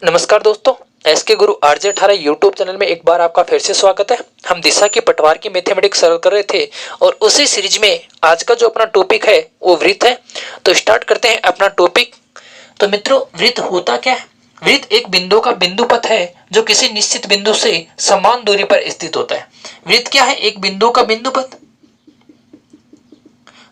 नमस्कार दोस्तों, एसके गुरु RJ 18 YouTube channel में एक बार आपका फिर से स्वागत है। हम दिशा की पटवार की मैथमेटिक्स सरल कर रहे थे और उसी सीरीज में आज का जो अपना टॉपिक है वो वृत्त है। तो स्टार्ट करते हैं अपना टॉपिक। तो मित्रों, वृत्त होता क्या है? वृत्त एक बिंदु का बिंदु पथ है जो किसी निश्चित बिंदु से समान दूरी पर स्थित होता है। वृत्त क्या है? एक बिंदु का बिंदु पथ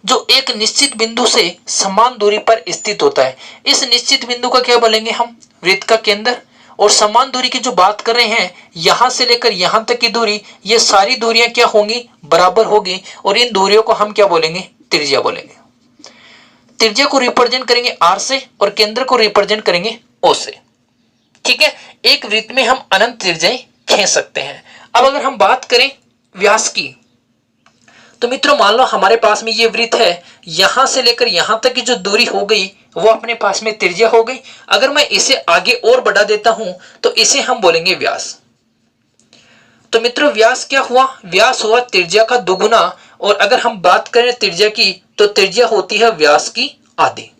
जो एक निश्चित बिंदु से समान दूरी पर स्थित होता है। इस निश्चित बिंदु का क्या बोलेंगे हम? वृत्त का केंद्र। और समान दूरी की जो बात कर रहे हैं, यहां से लेकर यहां तक की दूरी, ये सारी दूरियां क्या होंगी? बराबर होगी। और इन दूरियों को हम क्या बोलेंगे? त्रिज्या बोलेंगे। त्रिज्या को रिप्रेजेंट करेंगे आर से और केंद्र को रिप्रेजेंट करेंगे ओ से। ठीक है, एक वृत्त में हम अनंत त्रिज्याएं खींच सकते हैं। अब अगर हम बात करें व्यास की, तो मित्रों मान लो हमारे पास में ये वृत्त है, यहां से लेकर यहां तक की जो दूरी हो गई वो अपने पास में त्रिज्या हो गई। अगर मैं इसे आगे और बढ़ा देता हूं तो इसे हम बोलेंगे व्यास। तो मित्रों व्यास क्या हुआ? व्यास हुआ त्रिज्या का दुगुना। और अगर हम बात करें त्रिज्या की, तो त्रिज्या होती है व्यास की आधी।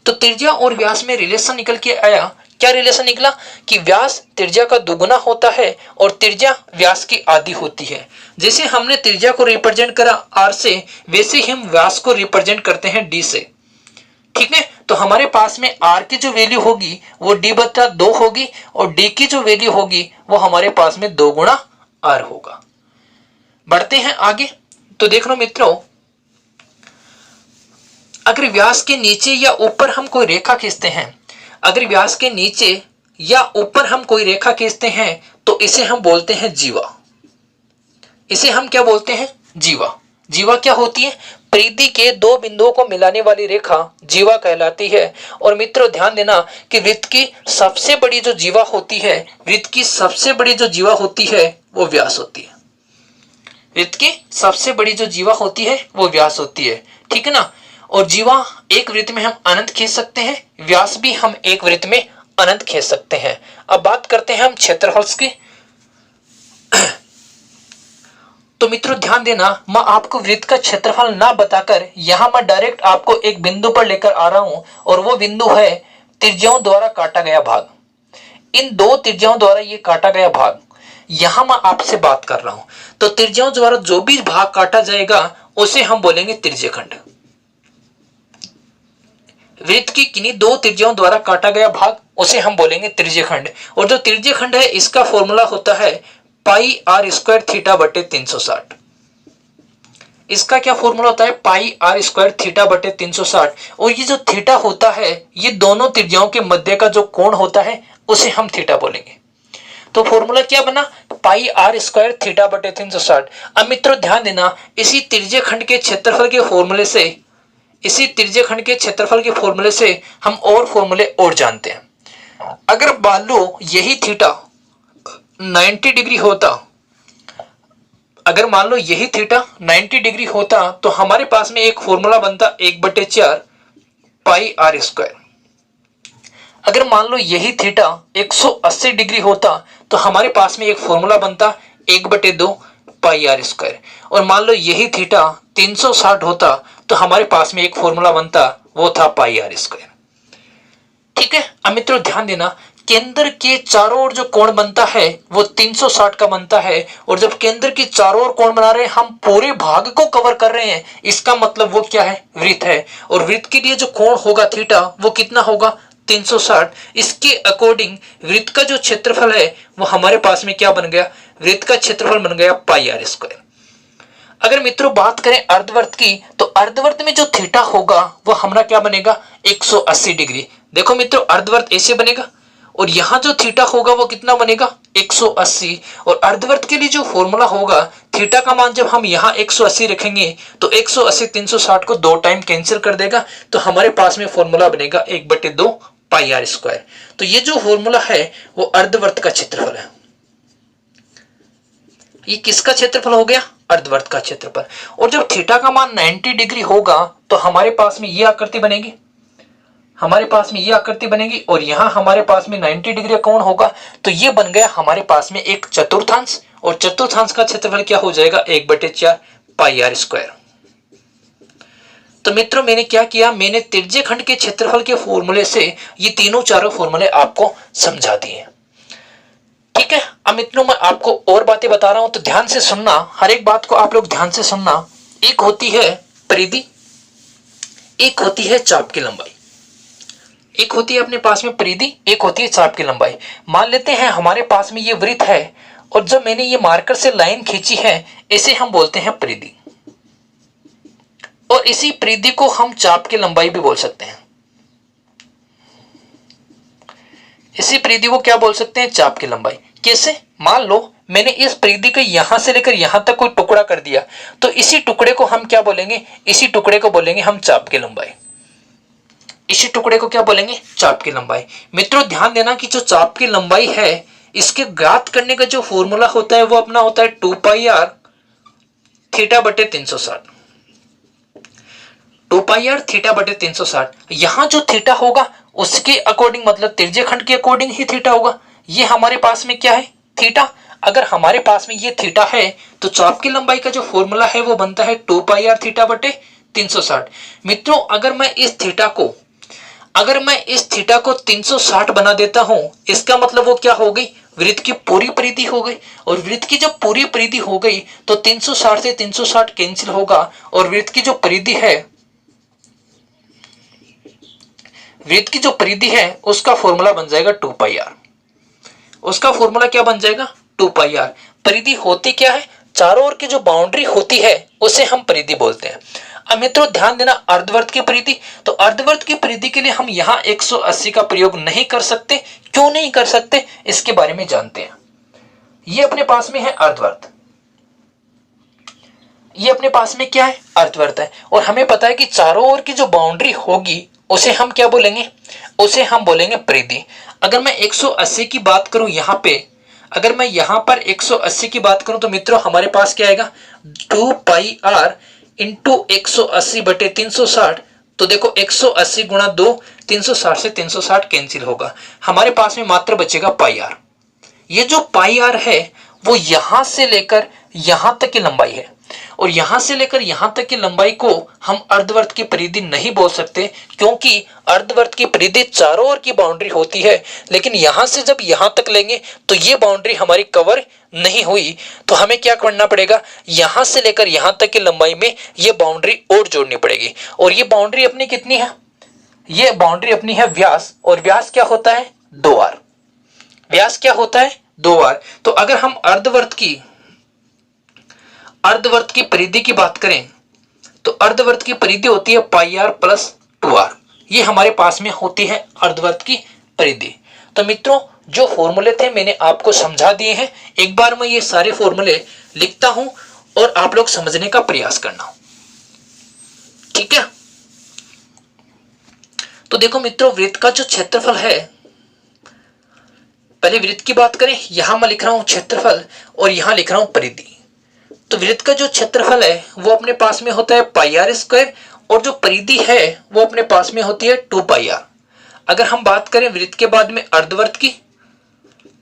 तो त्रिज्या और व्यास में रिलेशन निकल के आया। क्या रिलेशन निकला? कि व्यास त्रिज्या का दुगुना होता है और त्रिज्या व्यास की आधी होती है। जैसे हमने त्रिज्या को रिप्रेजेंट करा आर से, वैसे ही हम व्यास को रिप्रेजेंट करते हैं डी से। ठीक है, तो हमारे पास में आर की जो वैल्यू होगी वो डी बटा 2 होगी और डी की जो वैल्यू होगी वो हमारे पास में 2 गुणा आर होगा। बढ़ते हैं आगे। तो देख लो मित्रों, अगर व्यास के नीचे या ऊपर हम कोई रेखा खींचते हैं, अगर व्यास के नीचे या ऊपर हम कोई रेखा खींचते हैं तो इसे हम बोलते हैं जीवा। इसे हम क्या बोलते हैं? जीवा। जीवा क्या होती है? परिधि के दो बिंदुओं को मिलाने वाली रेखा जीवा कहलाती है। और मित्रों ध्यान देना कि वृत्त की सबसे बड़ी जो जीवा होती है, वृत्त की सबसे बड़ी जो जीवा होती है वो व्यास होती है। वृत्त की सबसे बड़ी जो जीवा होती है वो व्यास होती है। ठीक है ना? और जीवा एक वृत्त में हम अनंत खींच सकते हैं, व्यास भी हम एक वृत्त में अनंत खींच सकते हैं। अब बात करते हैं हम क्षेत्रफल की। तो मित्रों ध्यान देना, मैं आपको वृत्त का क्षेत्रफल ना बताकर यहां मैं डायरेक्ट आपको एक बिंदु पर लेकर आ रहा हूं और वो बिंदु है त्रिज्याओं द्वारा काटा गया भाग। इन दो त्रिज्याओं द्वारा ये काटा गया भाग, यहां मैं आपसे बात कर रहा हूं। तो त्रिज्याओं द्वारा जो भी भाग काटा जाएगा उसे हम बोलेंगे त्रिज्यखंड। वृत्त की किन्हीं दो त्रिज्याओं द्वारा काटा गया भाग उसे हम बोलेंगे त्रिज्यखंड। और जो त्रिज्यखंड है इसका फॉर्मूला होता है पाई आर स्क्वायर थीटा बटे 360। इसका क्या फॉर्मूला होता है? पाई आर स्क्वायर थीटा बटे 360। और ये जो थीटा होता है ये दोनों त्रिज्याओं के मध्य का जो कोण होता है उसे हम थीटा बोलेंगे। तो फॉर्मूला क्या बना? पाई आर स्क्वायर थीटा बटे 360। अब मित्रों ध्यान देना, इसी त्रिज्यखंड के क्षेत्रफल के फॉर्मूले से, इसी त्रिज्यखंड के क्षेत्रफल के फॉर्मूले से हम और फॉर्मूले और जानते हैं। अगर मान लो यही थीटा 90 डिग्री होता, अगर मान लो यही थीटा 90 डिग्री होता तो हमारे पास में एक फॉर्मूला बनता 1/4 पाई आर स्क्वायर। अगर मान लो यही थीटा 180 डिग्री होता तो हमारे पास में एक फॉर्मूला बनता 1/2 पाई आर स्क्वायर। और मान लो यही थीटा 360 होता तो हमारे पास में एक फॉर्मूला बनता, वो था पाई आर स्क्वायर। ठीक है, अब मित्रों ध्यान देना, केंद्र के चारों ओर जो कोण बनता है वो 360 का बनता है। और जब केंद्र के चारों ओर कोण बना रहे हैं, हम पूरे भाग को कवर कर रहे हैं, इसका मतलब वो क्या है? वृत्त है। और वृत्त के लिए जो कोण होगा थीटा वो कितना होगा? 360। इसके अकॉर्डिंग वृत्त का जो क्षेत्रफल है वो हमारे पास में क्या बन गया? वृत्त का क्षेत्रफल बन गया पाई आर स्क्वायर। अगर मित्रों बात करें अर्धवृत्त की, तो अर्धवृत्त में जो थीटा होगा वो हमारा क्या बनेगा? 180 डिग्री। देखो मित्रों, अर्धवृत्त ऐसे बनेगा और यहां जो थीटा होगा वो कितना बनेगा? 180। और अर्धवृत्त के लिए जो फॉर्मूला होगा, थीटा का मान जब हम यहाँ 180 रखेंगे तो 180 360 को 2 टाइम कैंसिल कर देगा, तो हमारे पास में फॉर्मूला बनेगा 1/2 पाई आर स्क्वायर। तो ये जो फॉर्मूला है वो अर्धवृत्त का क्षेत्रफल है। ये किसका क्षेत्रफल हो गया? अर्धवृत्त का क्षेत्रफल। और जब थीटा का मान 90 डिग्री होगा तो हमारे पास में ये आकृति बनेगी, हमारे पास में ये आकृति बनेगी। और यहां हमारे पास में 90 डिग्री कोण होगा, तो ये बन गया हमारे पास में एक चतुर्थांश। और चतुर्थांश का क्षेत्रफल क्या हो जाएगा? 1/4 पाई आर स्क्वायर। तो मित्रों मैंने क्या किया, मैंने त्रिज्यीय खंड के क्षेत्रफल के फॉर्मूले से ये तीनों चारों फॉर्मूले आपको समझा दिए। ठीक है, अब मित्रों मैं आपको और बातें बता रहा हूं तो ध्यान से सुनना, हर एक बात को आप लोग ध्यान से सुनना। एक होती है परिधि, एक होती है चाप की लंबाई। एक होती है अपने पास में परिधि, एक होती है चाप की लंबाई। मान लेते हैं हमारे पास में ये वृत्त है और जब मैंने ये मार्कर से लाइन खींची है इसे हम बोलते हैं परिधि, और इसी परिधि को हम चाप की लंबाई भी बोल सकते हैं। इसी परिधि को क्या बोल सकते हैं, चाप की लंबाई। कैसे, मान लो मैंने इस परिधि को यहां से लेकर यहां तक कोई टुकड़ा कर दिया तो इसी टुकड़े को हम क्या बोलेंगे, इसी टुकड़े को बोलेंगे हम चाप की लंबाई। इसी टुकड़े को क्या बोलेंगे, चाप की लंबाई। मित्रों ध्यान देना कि जो चाप की लंबाई है इसके ज्ञात करने का जो फॉर्मूला होता है वो अपना होता है 2 पाई r थीटा बटे 360। 2 पाई r थीटा बटे 360। यहां जो थीटा होगा उसके अकॉर्डिंग, मतलब त्रिज्यीय खंड के अकॉर्डिंग ही थीटा होगा। ये हमारे पास में क्या है, थीटा। अगर हमारे पास में ये थीटा है तो चाप की लंबाई का जो फॉर्मूला है वो बनता है 2 पाई r थीटा बटे 360। मित्रों अगर मैं इस थीटा को 360 बना देता हूं, इसका मतलब वो क्या हो गई, वृत्त की पूरी परिधि हो गई। और वृत्त की जब पूरी परिधि हो गई तो 360 से 360 कैंसिल होगा और वृत्त की जो परिधि है उसका फॉर्मूला बन जाएगा 2 पाई r। उसका फॉर्मूला क्या बन जाएगा, 2 पाई r। परिधि होती क्या है, चारों ओर की जो बाउंड्री होती है उसे हम परिधि बोलते हैं। अब मित्रों ध्यान देना, अर्धवर्त की परिधि, तो अर्धवर्त की परिधि के लिए हम यहाँ 180 का प्रयोग नहीं कर सकते। क्यों नहीं कर सकते, इसके बारे में जानते हैं। ये अपने पास में है अर्धवर्त, ये अपने पास में क्या है, अर्धवर्त है। और हमें पता है कि चारों ओर की जो बाउंड्री होगी उसे हम क्या बोलेंगे, उसे हम बोलेंगे परिधि। अगर मैं 180 की बात करूं यहाँ पे, अगर मैं यहाँ पर 180 की बात करूं तो मित्रों हमारे पास क्या आएगा, 2 पाई r इंटू 180 बटे 360। तो देखो 180 गुणा 2, 360 से 360 कैंसिल होगा, हमारे पास में मात्र बचेगा पाई r। ये जो पाई r है वो यहां से लेकर यहां तक की लंबाई है, और यहां से लेकर यहां तक की लंबाई को हम अर्धवर्त की परिधि नहीं बोल सकते, क्योंकि अर्धवर्त की परिधि चारों ओर की बाउंड्री होती है। लेकिन यहां से जब यहां तक लेंगे तो ये बाउंड्री हमारी कवर नहीं हुई, तो हमें क्या करना पड़ेगा, यहां से लेकर यहां तक की लंबाई में ये बाउंड्री और जोड़नी पड़ेगी। और ये बाउंड्री अपनी कितनी है, ये बाउंड्री अपनी है व्यास, और व्यास क्या होता है, 2r। व्यास क्या होता है, 2r। तो अगर हम अर्धवर्त की परिधि की बात करें तो अर्धवर्त की परिधि होती है पाई r प्लस 2r। ये हमारे पास में होती है अर्धवर्त की परिधि। तो मित्रों जो फॉर्मूले थे मैंने आपको समझा दिए हैं। एक बार मैं ये सारे फॉर्मूले लिखता हूं और आप लोग समझने का प्रयास करना, ठीक है। तो देखो मित्रों, वृत्त का जो क्षेत्रफल है, पहले वृत्त की बात करें, यहां मैं लिख रहा हूं क्षेत्रफल और यहां लिख रहा हूं परिधि। तो वृत्त का जो क्षेत्रफल है वो अपने पास में होता है पाई r स्क्वायर, और जो परिधि है वो अपने पास में होती है 2 पाई r। अगर हम बात करें वृत्त के बाद में अर्धवर्त की,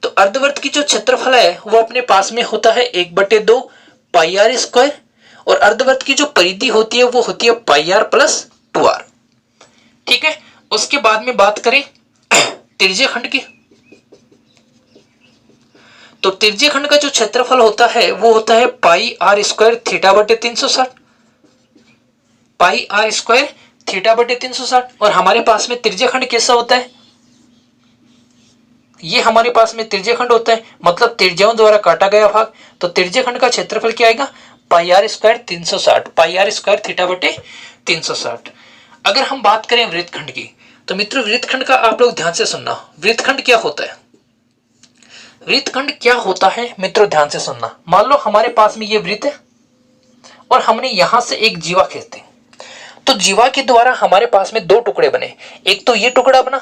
तो अर्धवर्त की जो क्षेत्रफल है वो अपने पास में होता है 1/2 पाई r स्क्वायर, और अर्धवर्त की जो परिधि होती है वो होती है पाई r प्लस 2r, ठीक है। उसके बाद में बात करें त्रिज्यीय खंड की, तो त्रिज्यीय खंड का जो क्षेत्रफल होता है वो होता है पाई r स्क्वायर थीटा बटे 360, पाई r स्क्वायर थीटा बटे 360। और हमारे पास में त्रिज्यीय खंड कैसा होता है, ये हमारे पास में त्रिज्यीय खंड होता है, मतलब त्रिज्याओं द्वारा काटा गया भाग। तो त्रिज्यीय खंड का क्षेत्रफल क्या आएगा, पाई r स्क्वायर 360, पाई r स्क्वायर थीटा बटे 360। अगर हम बात करें वृत्तखंड की, तो मित्रों वृत्तखंड का आप लोग ध्यान से सुनना, वृत्तखंड क्या होता है, वृत्तखंड क्या होता है मित्रों ध्यान से सुनना। मान लो हमारे पास में ये वृत्त है और हमने यहां से एक जीवा खींच दी, तो जीवा के द्वारा हमारे पास में दो टुकड़े बने, एक तो ये टुकड़ा बना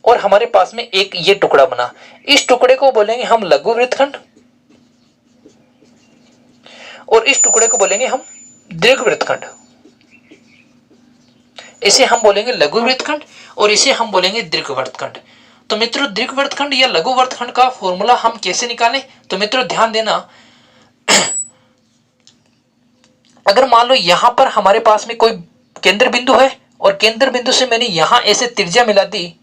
और हमारे पास में एक ये टुकड़ा बना। इस टुकड़े को बोलेंगे हम लघु वृत्तखंड और इस टुकड़े को बोलेंगे हम दीर्घ वृत्तखंड। इसे हम बोलेंगे लघु वृत्तखंड और इसे हम बोलेंगे दीर्घ वृत्तखंड। तो मित्रों दीर्घ वृत्तखंड या लघु वृत्तखंड का फॉर्मूला हम कैसे निकालें, तो मित्रों ध्यान देना, अगर मान लो यहां पर हमारे पास में कोई केंद्र बिंदु है और केंद्र बिंदु से मैंने यहां ऐसे त्रिज्या मिला दी,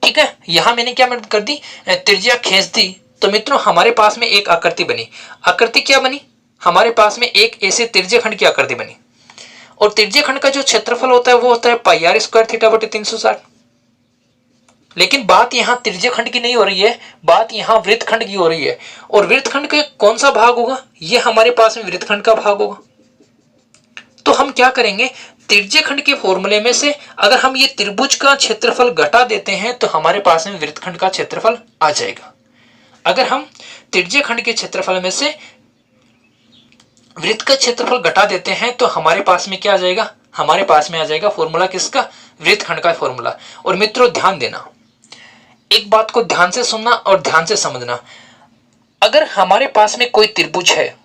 ठीक है, यहां मैंने क्या कर दी, त्रिज्या खींच दी। तो मित्रों हमारे पास में एक आकृति बनी। आकृति क्या बनी, हमारे पास में एक ऐसे त्रिज्य खंड की आकृति बनी और त्रिज्य खंड का जो क्षेत्रफल होता है वो होता है पाई आर स्क्वायर थीटा बटे 360। लेकिन बात यहां त्रिज्य खंड की नहीं हो रही है, बात यहां वृत्तखंड की हो रही है। और वृत्तखंड का कौन सा भाग होगा, ये हमारे पास में वृत्तखंड का भाग होगा। तो हम क्या करेंगे, त्रिज्य खंड के फॉर्मूले में से अगर हम ये त्रिभुज का क्षेत्रफल घटा देते हैं तो हमारे पास में वृत्तखंड का क्षेत्रफल आ जाएगा। अगर हम त्रिज्य खंड के क्षेत्रफल में से वृत्त का क्षेत्रफल घटा देते हैं तो हमारे पास में क्या आ जाएगा, हमारे पास में आ जाएगा फॉर्मूला किसका, वृत्तखंड का फॉर्मूला। और मित्रों ध्यान देना, एक बात को ध्यान से सुनना और ध्यान से समझना। अगर हमारे पास में कोई त्रिभुज है,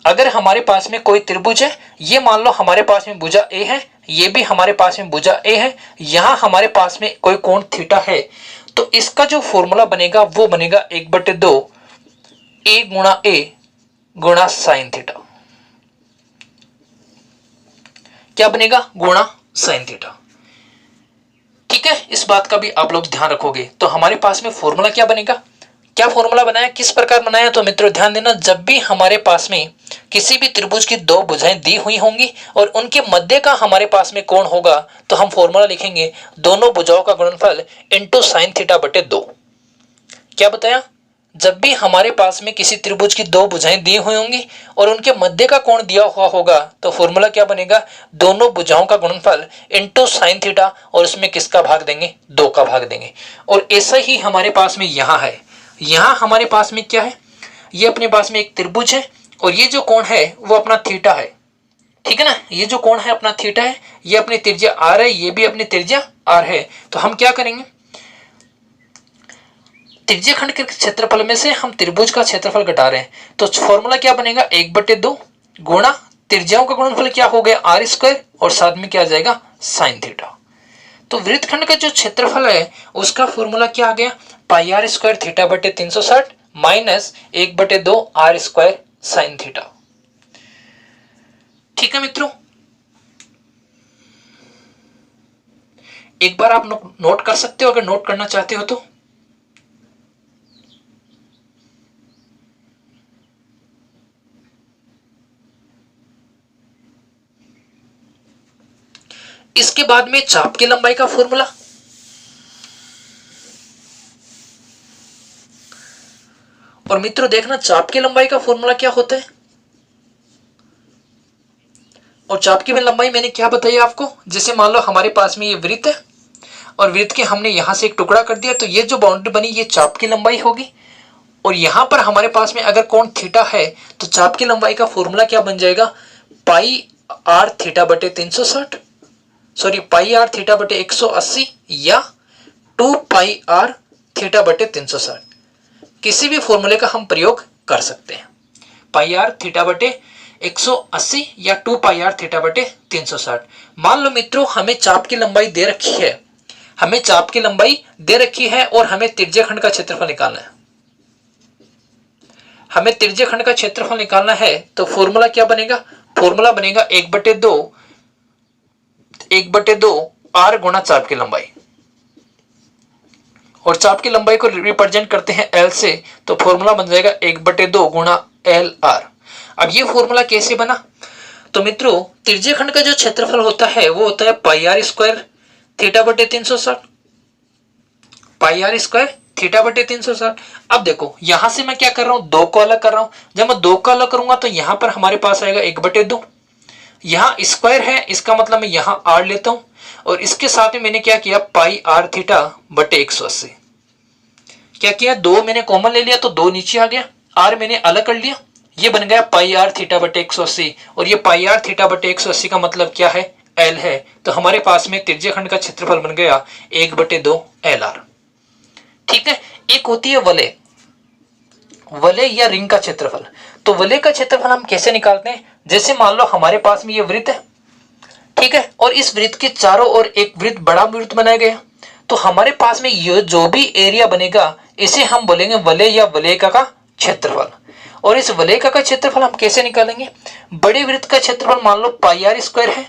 अगर हमारे पास में कोई त्रिभुज है, ये मान लो हमारे पास में भुजा ए है, ये भी हमारे पास में भुजा ए है, यहां हमारे पास में कोई कोण थीटा है, तो इसका जो फॉर्मूला बनेगा वो बनेगा 1/2 ए गुणा ए गुणा साइन थीटा। क्या बनेगा, गुणा साइन थीटा। ठीक है, इस बात का भी आप लोग ध्यान रखोगे। तो हमारे पास में फॉर्मूला क्या बनेगा, क्या फॉर्मूला बनाया, किस प्रकार बनाया, तो मित्रों ध्यान देना, जब भी हमारे पास में किसी भी त्रिभुज की दो भुजाएं दी हुई होंगी और उनके मध्य का हमारे पास में कोण होगा तो हम फॉर्मूला लिखेंगे दोनों भुजाओं का गुणनफल इनटू साइन थीटा बटे 2। क्या बताया, जब भी हमारे पास में किसी त्रिभुज की दो भुजाएं दी हुई होंगी और उनके मध्य का कोण दिया हुआ होगा तो फॉर्मूला क्या बनेगा, दोनों भुजाओं का गुणनफल इनटू साइन थीटा और उसमें किसका भाग देंगे, 2 का भाग देंगे। और ऐसा ही हमारे पास में यहां है, यहां हमारे पास में क्या है, ये अपने पास में एक त्रिभुज है और ये जो कोण है वो अपना थीटा है, ठीक है ना, ये जो कोण है अपना थीटा है, ये अपनी त्रिज्या आर है, ये भी अपनी त्रिज्या आर है। तो हम क्या करेंगे, त्रिज्य खंड के क्षेत्रफल में से हम त्रिभुज का क्षेत्रफल घटा रहे हैं, तो फॉर्मूला क्या बनेगा, 1/2 गुणा त्रिज्याओं का गुणनफल क्या हो गया, आर स्क्वायर, और साथ में क्या आ जाएगा, साइन थीटा। तो वृत्तखंड का जो क्षेत्रफल है उसका फॉर्मूला क्या आ गया, पाई आर स्क्वायर थीटा बटे 360 minus 1/2 r square sine theta. ठीक है मित्रों, एक बार आप नोट कर सकते हो अगर नोट करना चाहते हो तो। इसके बाद में चाप की लंबाई का फॉर्मूला, और मित्रों देखना चाप की लंबाई का फॉर्मूला क्या होता है। और चाप की लंबाई मैंने क्या बताई आपको, जैसे मान लो हमारे पास में ये वृत्त है और वृत्त के हमने यहां से एक टुकड़ा कर दिया तो ये जो बाउंड्री बनी ये चाप की लंबाई होगी। और यहां पर हमारे पास में अगर कोण थीटा है तो चाप की लंबाई का फॉर्मूला क्या बन जाएगा, पाई आर थीटा बटे 360, सॉरी पाई आर थीटा बटे 180 या 2 पाई आर थीटा बटे 360, किसी भी फॉर्मूले का हम प्रयोग कर सकते हैं। पाई आर थीटा बटे 180 या 2 पाई आर थीटा बटे 360। मान लो मित्रों हमें चाप की लंबाई दे रखी है, हमें चाप की लंबाई दे रखी है और हमें त्रिज्य खंड का क्षेत्रफल निकालना है, हमें त्रिज्य खंड का क्षेत्रफल निकालना है। तो फॉर्मूला क्या बनेगा, फॉर्मूला बनेगा 1/2 आर गुणा चाप की लंबाई, और चाप की लंबाई को रिप्रेजेंट करते हैं एल से, तो फॉर्मूला बन जाएगा 1/2 गुणा एल आर। अब ये फॉर्मूला कैसे बना, तो मित्रों त्रिज्य खंड का जो क्षेत्रफल होता है वो होता है पाई आर स्क्वायर थीटा बटे 360, पाई आर स्क्वायर थीटा बटे 360। अब देखो यहां से मैं क्या कर रहा हूं, 2 को अलग कर रहा हूं, जब मैं 2 को अलग करूंगा तो यहां पर हमारे पास आएगा 1/2, यहां स्क्वायर है इसका मतलब मैं यहां आर लेता हूं और इसके साथ में मैंने क्या किया, पाई आर थीटा बटे 180। क्या किया, 2 मैंने कॉमन ले लिया तो 2 नीचे आ गया, आर मैंने अलग कर लिया, ये बन गया पाई आर थीटा बटे 180, और ये पाई आर थीटा बटे 180 का मतलब क्या है, एल है। तो हमारे पास में त्रिज्य खंड का क्षेत्रफल बन गया 1/2 एल आर। ठीक है, एक होती है वलय, वलय या रिंग का क्षेत्रफल। तो वलय का क्षेत्रफल हम कैसे निकालते हैं, जैसे मान लो हमारे पास में ये वृत्त है, ठीक है, और इस वृत्त के चारों ओर एक वृत्त, बड़ा वृत्त बनाया गया, तो हमारे पास में ये जो भी एरिया बनेगा इसे हम बोलेंगे वलय या वलयिका का क्षेत्रफल। और इस वलय का क्षेत्रफल हम कैसे निकालेंगे? बड़े वृत्त का क्षेत्रफल मान लो पाई आर स्क्वायर है,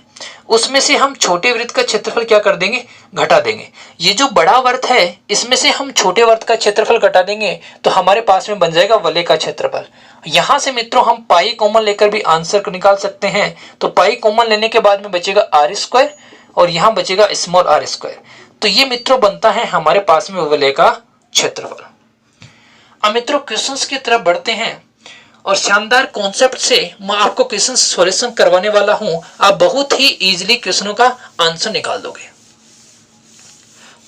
उसमें से हम छोटे वृत्त का क्षेत्रफल क्या कर देंगे? घटा देंगे। ये जो बड़ा वृत्त है इसमें से हम छोटे वृत्त का क्षेत्रफल घटा देंगे तो हमारे पास में बन जाएगा वलय का क्षेत्रफल। यहां से मित्रों हम पाई कॉमन लेकर भी आंसर को निकाल सकते हैं। तो पाई कॉमन लेने के बाद में बचेगा आर स्क्वायर और यहां बचेगा स्मॉल आर स्क्वायर। तो ये मित्रों बनता है हमारे पास में वलय का क्षेत्रफल। अब मित्रों क्वेश्चंस की तरफ बढ़ते हैं और शानदार कॉन्सेप्ट से मैं आपको क्वेश्चन सॉल्यूशन करवाने वाला हूं। आप बहुत ही इजीली क्वेश्चनों का आंसर निकाल दोगे।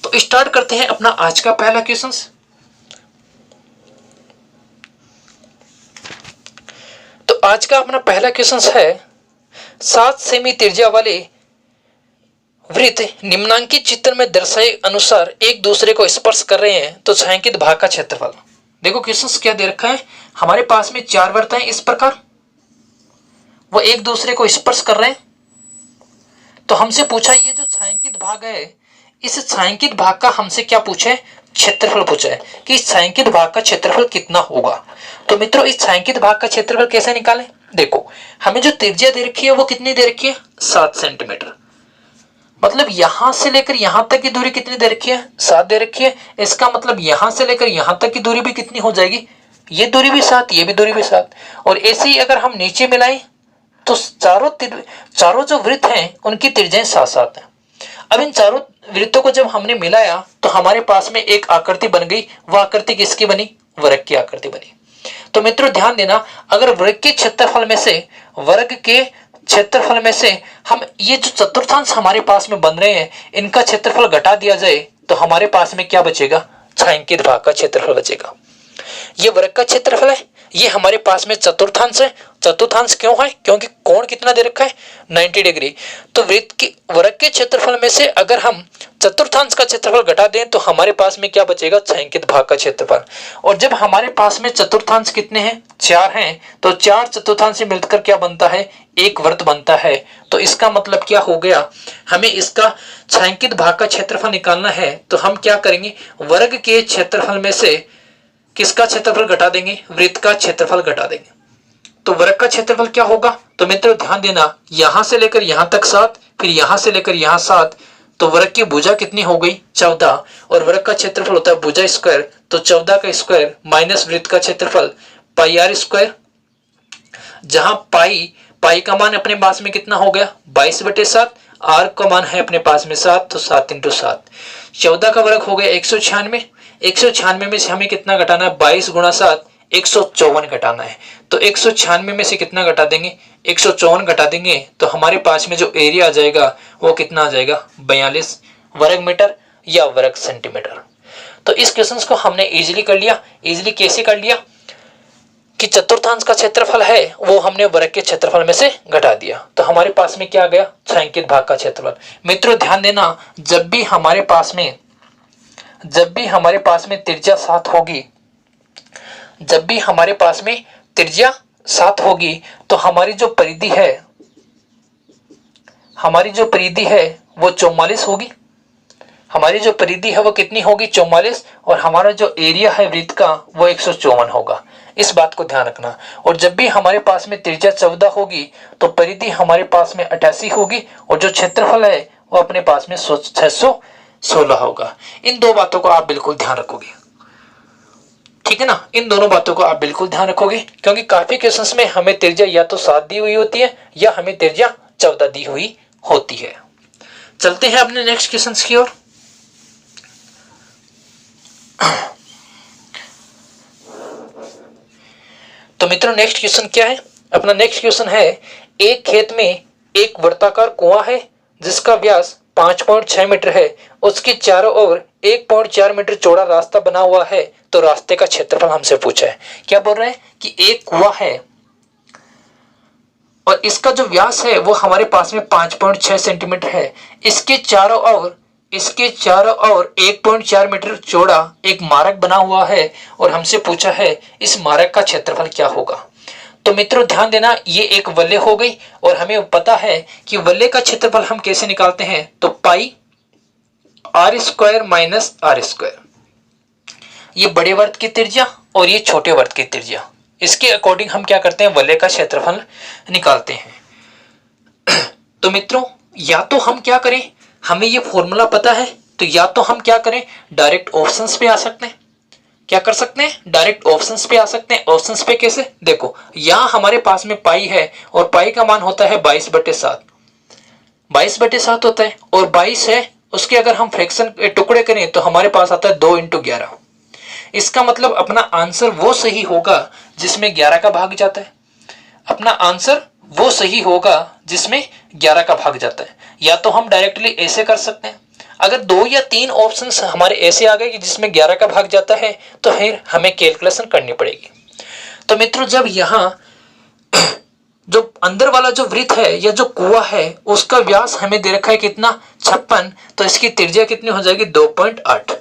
तो स्टार्ट करते हैं अपना आज का पहला क्वेश्चन। तो आज का अपना पहला क्वेश्चन है 7 सेमी त्रिज्या वाले वृत्त निम्नांकित चित्र में दर्शाए अनुसार एक दूसरे को स्पर्श कर रहे हैं तो छायांकित भाग का क्षेत्रफल। देखो क्वेश्चन क्या दे रखा है, हमारे पास में 4 वृत्त हैं इस प्रकार, वो एक दूसरे को स्पर्श कर रहे हैं। तो हमसे पूछा ये जो छायांकित भाग है, इस छायांकित भाग का हमसे क्या पूछा है? क्षेत्रफल पूछा है कि इस छायांकित भाग का क्षेत्रफल कितना होगा। तो मित्रों इस छायांकित भाग का क्षेत्रफल कैसे निकालें? देखो हमें जो त्रिज्या दे रखी है वो कितनी दे रखी है? 7 सेंटीमीटर। मतलब यहां से लेकर यहां तक की दूरी कितनी दे रखी है? 7 दे रखी है। इसका मतलब यहां से लेकर यहां तक की दूरी भी कितनी हो जाएगी? ये दूरी भी 7, ये भी दूरी भी 7। और ऐसे ही अगर हम नीचे मिलाएं तो चारों जो वृत्त हैं उनकी त्रिज्याएं 7-7 हैं। अब इन चारों वृत्तों को जब हमने मिलाया तो हमारे पास में एक आकृति बन गई। वह आकृति किसकी बनी? वर्ग की आकृति बनी। तो मित्रों ध्यान देना, अगर वर्ग के क्षेत्रफल में से हम ये जो चतुर्थांश हमारे पास में बन रहे हैं इनका क्षेत्रफल घटा दिया जाए तो हमारे पास में क्या बचेगा? छायांकित भाग का क्षेत्रफल बचेगा। ये वर्ग का क्षेत्रफल है, ये हमारे पास में चतुर्थांश है। चतुर्थांश क्यों है? क्योंकि कोण कितना दे रखा है? 90 डिग्री। तो वृत्त के वर्ग के क्षेत्रफल में से अगर हम चतुर्थांश का क्षेत्रफल घटा दें तो हमारे पास में क्या बचेगा? छायांकित भाग का क्षेत्रफल। और जब हमारे पास में चतुर्थांश कितने हैं? 4 हैं। तो 4 चतुर्थांश से मिलकर क्या बनता है? एक वृत्त बनता है। तो इसका मतलब क्या हो गया? हमें इसका छायांकित भाग का क्षेत्रफल निकालना है तो हम क्या करेंगे? वर्ग के क्षेत्रफल में से किसका क्षेत्रफल घटा देंगे? वृत्त का क्षेत्रफल घटा देंगे। तो वर्ग का क्षेत्रफल क्या होगा? तो मित्रों ध्यान देना, यहां से लेकर यहां तक 7, फिर यहां से लेकर यहां 7, तो वर्ग की भुजा कितनी हो गई? 14। और वर्ग का क्षेत्रफल होता है भुजा स्क्वायर, तो 14 का स्क्वायर माइनस वृत्त का क्षेत्रफल पाई आर स्क्वायर। जहां पाई का मान अपने पास में कितना हो गया? 22/7। आर का मान है अपने पास में 7, तो 7 × 7। 14 का वर्ग हो गया 196। 196 में से हमें कितना घटाना है? 22 × 7, 154 घटाना है। तो 196 में से कितना घटा देंगे? 154 घटा देंगे तो हमारे पास में जो एरिया आ जाएगा वो कितना आ जाएगा? 42 वर्ग मीटर या वर्ग सेंटीमीटर। तो इस क्वेश्चन को हमने इजीली कर लिया। इजीली कैसे कर लिया कि चतुर्थांश का क्षेत्रफल है वो हमने वर्ग के क्षेत्रफल में से घटा दिया। तो हमारे पास में क्या आ गया? छायांकित भाग का क्षेत्रफल। मित्रों ध्यान देना, जब भी हमारे पास में त्रिज्या 7 होगी, जब भी हमारे पास में त्रिज्या 7 होगी तो हमारी जो परिधि है वो 44 होगी। हमारी जो परिधि है वो कितनी होगी? 44। और हमारा जो एरिया है वृत्त का वो 154 होगा। इस बात को ध्यान रखना। और जब भी हमारे पास में त्रिज्या 14 होगी तो परिधि हमारे पास में 88 होगी और जो क्षेत्रफल है वो अपने पास में 616 होगा। इन दो बातों को आप बिल्कुल ध्यान रखोगे, ठीक है ना? इन दोनों बातों को आप बिल्कुल ध्यान रखोगे क्योंकि काफी केसेस में हमें त्रिज्या या तो 7 दी हुई होती है या हमें त्रिज्या 14 दी हुई होती है। चलते हैं अपने नेक्स्ट क्वेश्चन की ओर। तो मित्रों नेक्स्ट क्वेश्चन क्या है? अपना नेक्स्ट क्वेश्चन है, एक खेत में एक वृत्ताकार कुआं है जिसका व्यास 5.6 मीटर है, उसके चारों ओर 1.4 मीटर चौड़ा रास्ता बना हुआ है, तो रास्ते का क्षेत्रफल हमसे पूछा है। क्या बोल रहे हैं कि एक कुआं है और इसका जो व्यास है वो हमारे पास में 5.6 सेंटीमीटर है। इसके चारों ओर 1.4 मीटर चौड़ा एक मार्ग बना हुआ है और हमसे पूछा है इस मार्ग का क्षेत्रफल क्या होगा। तो मित्रों ध्यान देना, ये एक वलय हो गई और हमें पता है कि वलय का क्षेत्रफल हम कैसे निकालते हैं? तो pi r square minus r square. ये बड़े वृत्त की त्रिज्या और ये छोटे वृत्त की त्रिज्या, इसके अकॉर्डिंग हम क्या करते हैं, वलय का क्षेत्रफल निकालते हैं। तो मित्रों या तो हम क्या करें, हमें ये फॉर्मूला पता है तो या तो हम क्या करें, डायरेक्ट ऑप्शंस पे आ सकते हैं। क्या कर सकते हैं, डायरेक्ट ऑप्शंस पे आ सकते हैं। ऑप्शंस पे कैसे, देखो यहां हमारे पास में पाई है और पाई का मान होता है 22/7, 22/7 होता है और 22 है, उसके अगर हम फ्रैक्शन टुकड़े करें तो हमारे पास आता है 2 × 11। इसका मतलब अपना आंसर वो सही होगा जिसमें 11 का भाग जाता है। अपना आंसर वो सही होगा जिसमें 11 का भाग जाता है। या तो हम डायरेक्टली ऐसे कर सकते हैं, अगर 2 या 3 ऑप्शंस हमारे ऐसे आ गए कि जिसमें 11 का भाग जाता है तो फिर हमें कैलकुलेशन करनी पड़ेगी। तो मित्रों जब यहाँ जो अंदर वाला जो वृत्त है या जो कुआं है उसका व्यास हमें दे रखा है कितना, 56, तो इसकी त्रिज्या कितनी हो जाएगी, 2.8।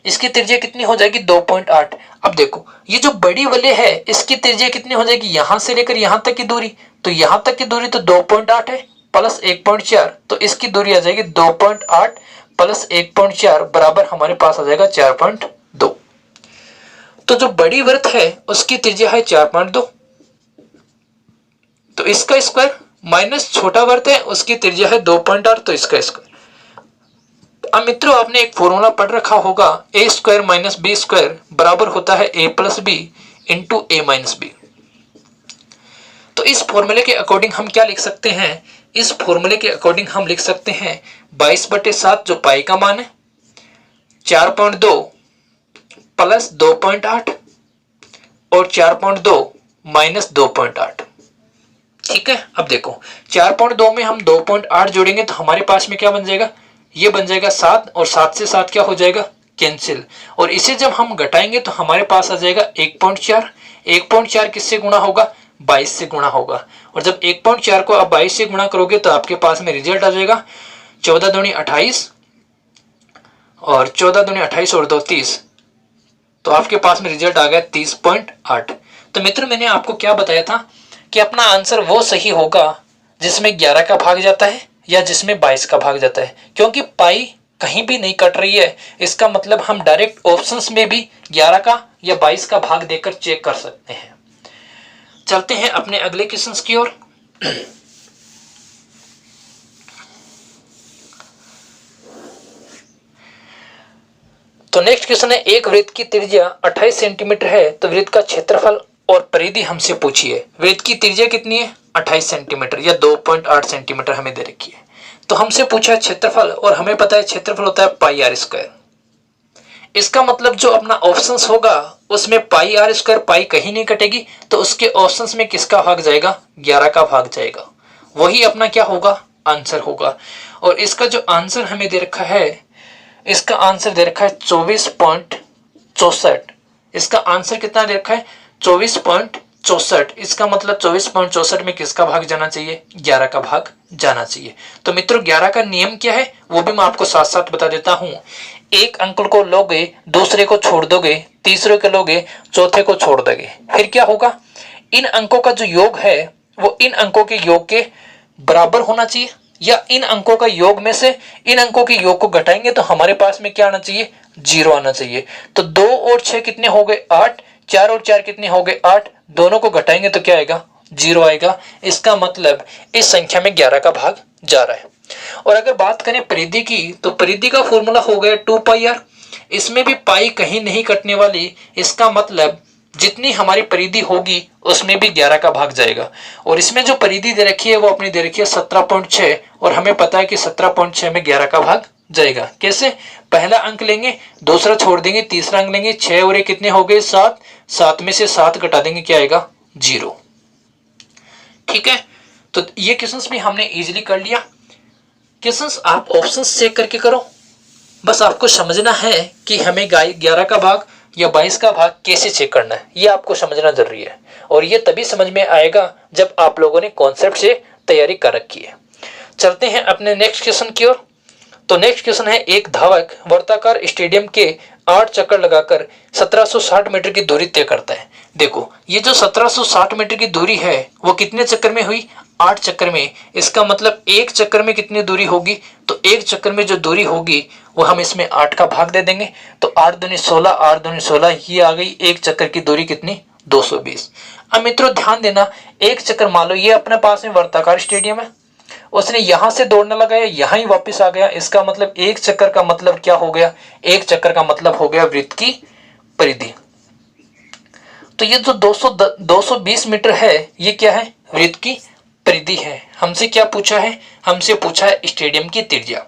इसकी त्रिज्या कितनी हो जाएगी, 2.8। अब देखो ये जो बड़ी वलय है इसकी त्रिज्या कितनी हो जाएगी, यहां से लेकर यहां तक की दूरी, तो यहां तक की दूरी तो 2.8 है प्लस 1.4, तो इसकी दूरी आ जाएगी 2.8 प्लस 1.4 बराबर हमारे पास आ जाएगा 4.2। तो जो बड़ी वृत्त है उसकी त्रिज्या है 4.2, तो इसका स्क्वायर माइनस छोटा वृत्त है उसकी त्रिज्या है 2.8, तो इसका स्क्वायर। अब मित्रों आपने एक फॉर्मूला पढ़ रखा होगा, a² - b² बराबर होता है a + b × a - b। तो इस फॉर्मूले के अकॉर्डिंग हम क्या लिख सकते हैं, इस फॉर्मूले के अकॉर्डिंग हम लिख सकते हैं 22/7 जो पाई का मान है, 4.2 प्लस 2.8 और 4.2 माइनस 2.8। ठीक है, अब देखो 4.2 में हम 2.8 जोड़ेंगे तो हमारे पास में क्या बन जाएगा, ये बन जाएगा 7 और 7 से 7 क्या हो जाएगा, कैंसिल। और इसे जब हम घटाएंगे तो हमारे पास आ जाएगा 1.4। 1.4 किससे गुणा होगा, 22 से गुणा होगा। और जब 1.4 को आप 22 से गुणा करोगे तो आपके पास में रिजल्ट आ जाएगा 14 दूनी 28 और 14 दूनी 28 और 2 30, तो आपके पास में रिजल्ट आ गया 30.8। तो मित्र मैंने आपको क्या बताया था कि अपना आंसर वो सही होगा जिसमें 11 का भाग जाता है या जिसमें 22 का भाग जाता है, क्योंकि पाई कहीं भी नहीं कट रही है। इसका मतलब हम डायरेक्ट ऑप्शंस में भी 11 का या 22 का भाग देकर चेक कर सकते हैं। चलते हैं अपने अगले क्वेश्चंस की ओर। तो नेक्स्ट क्वेश्चन है, एक वृत्त की त्रिज्या 28 सेंटीमीटर है तो वृत्त का क्षेत्रफल और परिधि हमसे पूछिए। वृत्त की त्रिज्या कितनी है, 28 सेंटीमीटर या 2.8 सेंटीमीटर हमें दे रखी है। तो हमसे पूछा क्षेत्रफल और हमें पता है क्षेत्रफल होता है πr²। इसका मतलब जो अपना ऑप्शंस होगा उसमें πr², पाई कहीं नहीं कटेगी, तो उसके ऑप्शंस में किसका भाग जाएगा, 11 का भाग जाएगा। वही अपना क्या होगा, आंसर होगा। और इसका जो आंसर हमें दे रखा है, इसका आंसर दे रखा है 24.64। इसका आंसर कितना दे रखा है, 24.64। इसका मतलब 24.64 में किसका भाग जाना चाहिए, 11 का भाग जाना चाहिए। तो मित्रों 11 का नियम क्या है वो भी मैं आपको साथ साथ बता देता हूं। एक अंक को लोगे, दूसरे को छोड़ दोगे, तीसरे को लोगे, चौथे को छोड़ दोगे, फिर क्या होगा, इन अंकों का जो योग है वो इन अंकों के योग के बराबर होना चाहिए, या इन अंकों का योग में से इन अंकों के योग को घटाएंगे तो हमारे पास में क्या आना चाहिए, 0 आना चाहिए। तो 2 और 6 कितने हो गए, 8, 4 और 4 कितने हो गए, 8, दोनों को घटाएंगे तो क्या आएगा, 0 आएगा। इसका मतलब इस संख्या में 11 का भाग जा रहा है। और अगर बात करें परिधि की, तो परिधि का फॉर्मूला हो गया 2πr। इसमें भी पाई कहीं नहीं कटने वाली, इसका मतलब जितनी हमारी परिधि होगी उसमें भी 11 का भाग जाएगा। और इसमें जो परिधि दे रखी है वो अपनी दे रखी है 17.6, और हमें पता है कि 17.6 में 11 का भाग जाएगा। कैसे, पहला अंक लेंगे, दूसरा छोड़ देंगे, तीसरा अंक लेंगे, 6 और 1 कितने हो गए, 7, 7 में से 7 घटा देंगे, क्या आएगा, 0। ठीक है, तो ये क्वेश्चंस भी हमने इजीली कर लिया। क्वेश्चंस आप ऑप्शंस चेक करके करो, बस आपको समझना है कि हमें 11 का भाग या 22 का भाग कैसे चेक करना है, ये आपको समझना जरूरी है। और ये तभी समझ में आएगा जब आप लोगों ने कॉन्सेप्ट से तैयारी कर रखी है। चलते हैं अपने नेक्स्ट क्वेश्चन की ओर। तो नेक्स्ट क्वेश्चन है, एक धावक वर्ताकार स्टेडियम के 8 चक्कर लगाकर 1760 मीटर की दूरी तय करता है। देखो ये जो 1760 मीटर की दूरी है वो कितने चक्कर में हुई, 8 चक्कर में। इसका मतलब एक चक्कर में कितनी दूरी होगी, तो एक चक्कर में जो दूरी होगी वो हम इसमें 8 का भाग दे देंगे, तो 8 दूनी 16, 8 दूनी 16, ये आ गई एक चक्कर की दूरी कितनी, 220। अब मित्रों ध्यान देना, एक चक्कर मान लो ये अपने पास में वर्ताकार स्टेडियम है, उसने यहां से दौड़ने लगाया, यहां ही वापस आ गया, इसका मतलब एक चक्कर का मतलब क्या हो गया, एक चक्कर का मतलब हो गया वृत्त की परिधि। तो ये जो 220 मीटर है ये क्या है, वृत्त की परिधि है। हमसे क्या पूछा है, हमसे पूछा है स्टेडियम की त्रिज्या।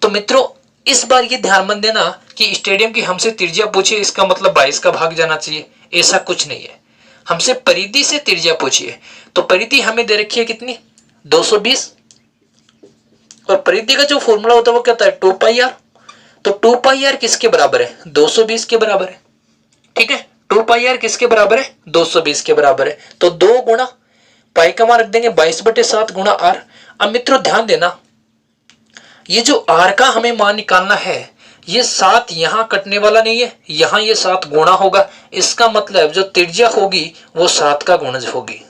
तो मित्रों इस बार ये ध्यान में देना कि स्टेडियम की हमसे त्रिज्या पूछे, इसका मतलब 22 का भाग जाना चाहिए, ऐसा कुछ नहीं है। हमसे परिधि से त्रिज्या पूछी है, तो परिधि हमें दे रखी है कितनी, 220, और परिधि का जो फॉर्मूला होता है वो क्या होता है, 2πr। तो 2πr किसके बराबर है, 220 के बराबर है। ठीक है, 2πr किसके बराबर है, 220 के बराबर है। तो 2 गुणा पाई का मान रख देंगे 22/7 गुणा आर। अब मित्रों ध्यान देना, ये जो आर का हमें मान निकालना है, ये 7 यहां कटने वाला नहीं है, यहां ये 7 गुणा होगा। इसका मतलब जो त्रिज्या होगी वो 7 का गुणज होगी।